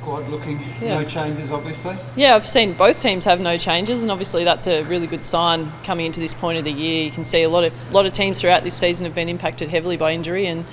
squad looking? No changes, obviously? Yeah, I've seen both teams have no changes, and obviously that's a really good sign coming into this point of the year. You can see a lot of teams throughout this season have been impacted heavily by injury, and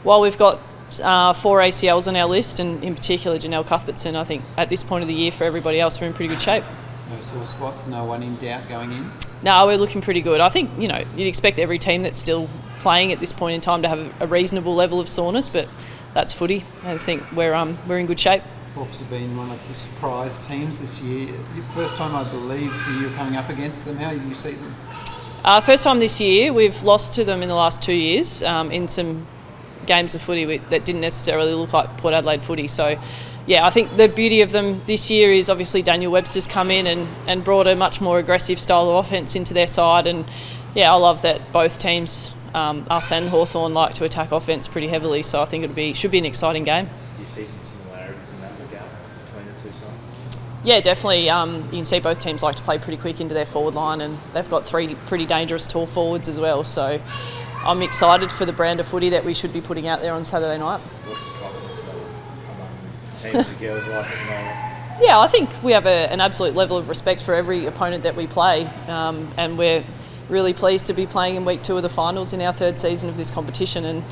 while we've got 4 ACLs on our list, and in particular Janelle Cuthbertson, I think at this point of the year for everybody else we're in pretty good shape. No sore spots, no one in doubt going in? No, we're looking pretty good. I think, you'd expect every team that's still playing at this point in time to have a reasonable level of soreness, but that's footy. I think we're in good shape. Hawks have been one of the surprise teams this year. First time, I believe, you're coming up against them. How do you see them? First time this year. We've lost to them in the last 2 years in some games of footy that didn't necessarily look like Port Adelaide footy. So, I think the beauty of them this year is obviously Daniel Webster's come in and brought a much more aggressive style of offence into their side. And, I love that both teams, us and Hawthorn, like to attack offence pretty heavily. So I think should be an exciting game. Do you see some similarities in that regard between the two sides? Yeah, definitely. You can see both teams like to play pretty quick into their forward line, and they've got 3 pretty dangerous tall forwards as well. So I'm excited for the brand of footy that we should be putting out there on Saturday night. What's the confidence level among teams and girls like at the moment? Yeah, I think we have an absolute level of respect for every opponent that we play, and we're really pleased to be playing in week 2 of the finals in our 3rd season of this competition. And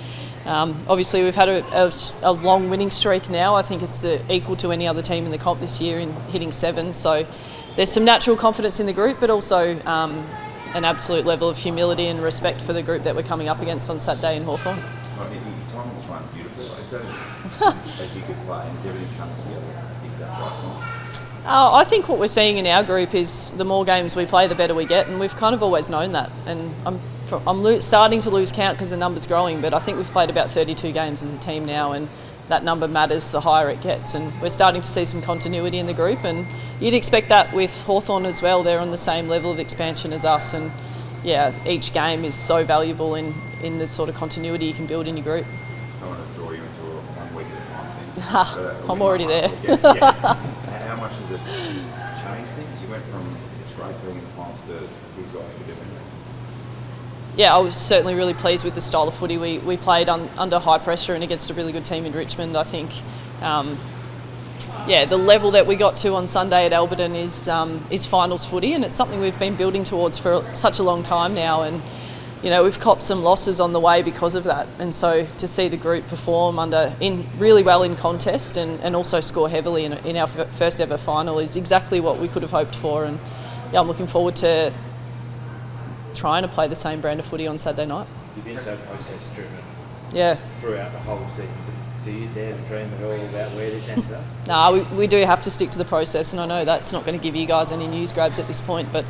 obviously we've had a long winning streak now. I think it's equal to any other team in the comp this year in hitting 7. So there's some natural confidence in the group, but also an absolute level of humility and respect for the group that we're coming up against on Saturday in Hawthorn. Well, you timed this one beautifully. Is that as you could play, and has everything come together exactly right time? I think what we're seeing in our group is the more games we play, the better we get, and we've kind of always known that. And I'm starting to lose count because the number's growing, but I think we've played about 32 games as a team now, and that number matters the higher it gets. And we're starting to see some continuity in the group, and you'd expect that with Hawthorn as well. They're on the same level of expansion as us, and each game is so valuable in the sort of continuity you can build in your group. I want to draw you into a 1 week at a time thing. I'm already there. How much does it change things? You went from it's great being in the finals to these guys are doing it. Yeah, I was certainly really pleased with the style of footy we played under high pressure and against a really good team in Richmond. I think, the level that we got to on Sunday at Alberton is finals footy, and it's something we've been building towards for such a long time now. And we've copped some losses on the way because of that. And so to see the group perform really well in contest and also score heavily in our first ever final is exactly what we could have hoped for. And I'm looking forward to trying to play the same brand of footy on Saturday night. You've been so process driven throughout the whole season. Do you dare to dream at all about where this ends up? No, we do have to stick to the process, and I know that's not going to give you guys any news grabs at this point, but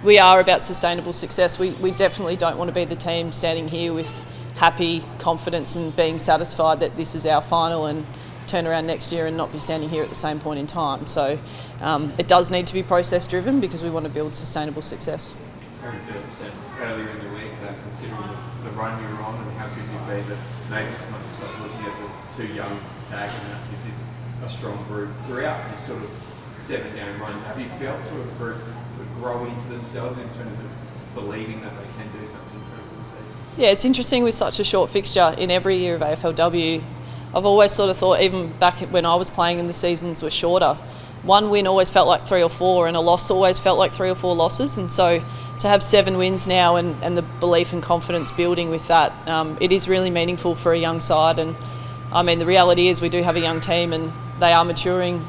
we are about sustainable success. We definitely don't want to be the team standing here with happy confidence and being satisfied that this is our final and turn around next year and not be standing here at the same point in time. So it does need to be process driven because we want to build sustainable success. Harry Phillips said earlier in the week that considering the run you're on and how good you've been, that maybe it's time to stop looking at the 2 young tag and that this is a strong group throughout this sort of 7-game run. Have you felt sort of the group grow into themselves in terms of believing that they can do something incredible this season? Yeah, it's interesting with such a short fixture in every year of AFLW. I've always sort of thought, even back when I was playing and the seasons were shorter, 1 win always felt like 3 or 4 and a loss always felt like 3 or 4 losses. And so to have 7 wins now and the belief and confidence building with that, it is really meaningful for a young side. And I mean, the reality is we do have a young team and they are maturing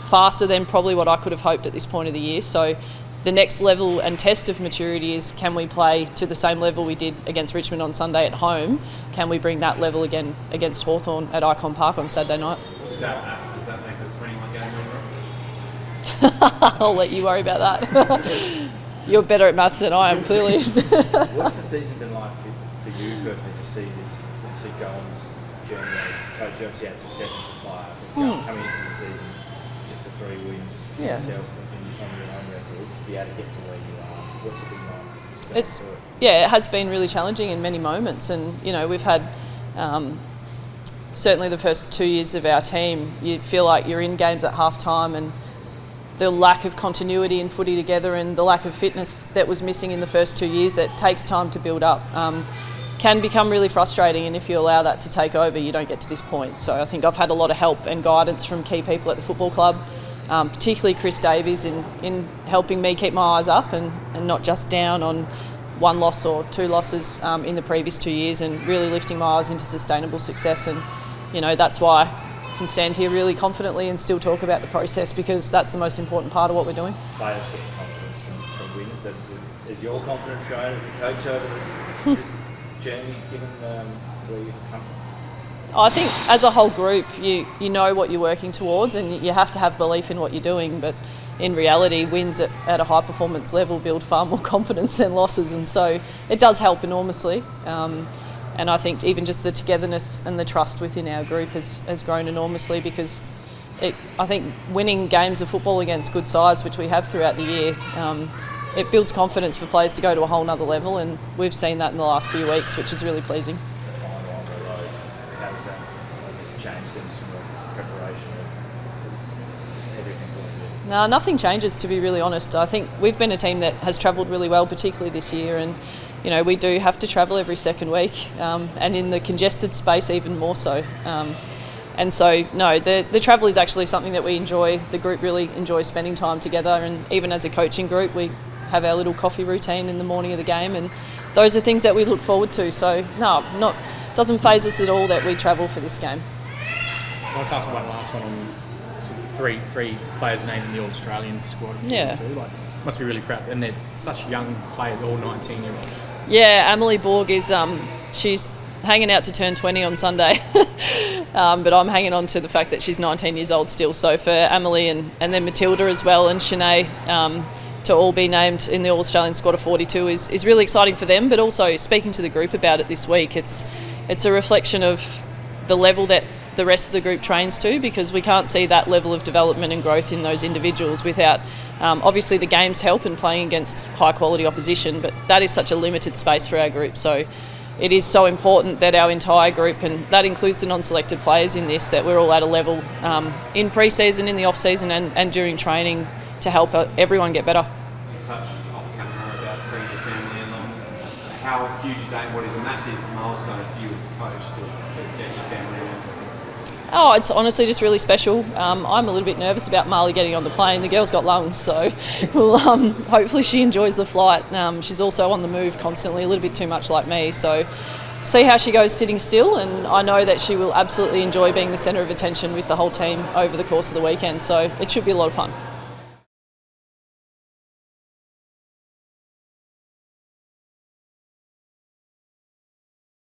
faster than probably what I could have hoped at this point of the year. So the next level and test of maturity is, can we play to the same level we did against Richmond on Sunday at home? Can we bring that level again against Hawthorn at Ikon Park on Saturday night? What's that math? Does that make a 21-game win rate? I'll let you worry about that. You're better at maths than I am, clearly. What's the season been like for you personally to see this keep going, this journey as coach? You obviously had success as a player. Coming into the season, just the 3 wins for yourself on your own record, to be able to get to where you are. What's it been like? It has been really challenging in many moments, and we've had certainly the first 2 years of our team. You feel like you're in games at half time, and the lack of continuity in footy together and the lack of fitness that was missing in the first 2 years, that takes time to build up. can become really frustrating, and if you allow that to take over, you don't get to this point. So I think I've had a lot of help and guidance from key people at the football club, particularly Chris Davies in helping me keep my eyes up and not just down on one loss or two losses in the previous 2 years, and really lifting my eyes into sustainable success. And that's why I can stand here really confidently and still talk about the process, because that's the most important part of what we're doing. Players get confidence from wins. Is your confidence growing as a coach over this journey, given where you've come from? I think as a whole group, you know what you're working towards, and you have to have belief in what you're doing. But in reality, wins at a high performance level build far more confidence than losses, and so it does help enormously. And I think even just the togetherness and the trust within our group has grown enormously, because I think winning games of football against good sides, which we have throughout the year, it builds confidence for players to go to a whole nother level, and we've seen that in the last few weeks, which is really pleasing. The final on the road, how does that, change things from the preparation and everything? No, nothing changes, to be really honest. I think we've been a team that has travelled really well, particularly this year, and we do have to travel every second week, and in the congested space even more so. And so, no, the travel is actually something that we enjoy. The group really enjoys spending time together, and even as a coaching group, we have our little coffee routine in the morning of the game, and those are things that we look forward to. So, no, doesn't faze us at all that we travel for this game. I was asked one last one on three players named in the All-Australian squad. Yeah. Too. Must be really proud, and they're such young players, all 19-year-olds. Yeah, Emily Borg is she's hanging out to turn 20 on Sunday, but I'm hanging on to the fact that she's 19 years old still. So for Emily and then Matilda as well, and Shanae, to all be named in the All-Australian squad of 42 is really exciting for them. But also, speaking to the group about it this week, it's a reflection of the level that the rest of the group trains to, because we can't see that level of development and growth in those individuals without, obviously the games help in playing against high quality opposition, but that is such a limited space for our group. So it is so important that our entire group, and that includes the non-selected players in this, that we're all at a level in pre-season, in the off-season and during training to help everyone get better. You touched off camera about bringing your family along. How huge is that? What is a massive milestone for you as a coach to get your family along? Oh, it's honestly just really special. I'm a little bit nervous about Marley getting on the plane. The girl's got lungs, so we'll, hopefully she enjoys the flight. She's also on the move constantly, a little bit too much like me. So see how she goes sitting still, and I know that she will absolutely enjoy being the centre of attention with the whole team over the course of the weekend. So it should be a lot of fun.